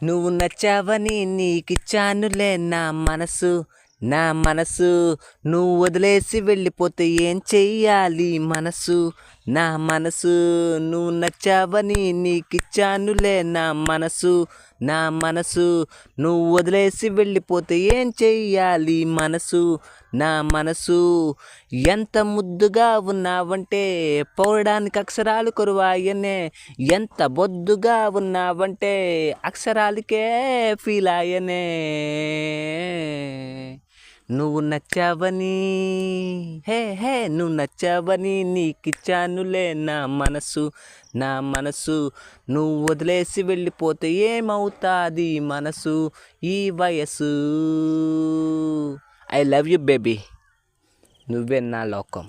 నువ్వు నచ్చావని నీకిచ్చానులే నా మనసు నువ్వు వదిలేసి వెళ్ళిపోతే ఏం చెయ్యాలి మనసు నా మనసు నువ్వు నచ్చావని నీకిచ్చానులే నా మనసు నువ్వు వదిలేసి వెళ్ళిపోతే ఏం చెయ్యాలి మనసు నా మనసు ఎంత ముద్దుగా ఉన్నావంటే పౌడడానికి అక్షరాలు కొరువాయనే ఎంత బొద్దుగా ఉన్నావంటే అక్షరాలకే ఫీల్ ఆయనే నువ్వు నచ్చావని నువ్వు నచ్చావని నీకిచ్చానులే నా మనసు నువ్వు వదిలేసి వెళ్ళిపోతే ఏమవుతాది మనసు ఈ వయసు ఐ లవ్ యు బేబీ నువ్వే నా లోకం.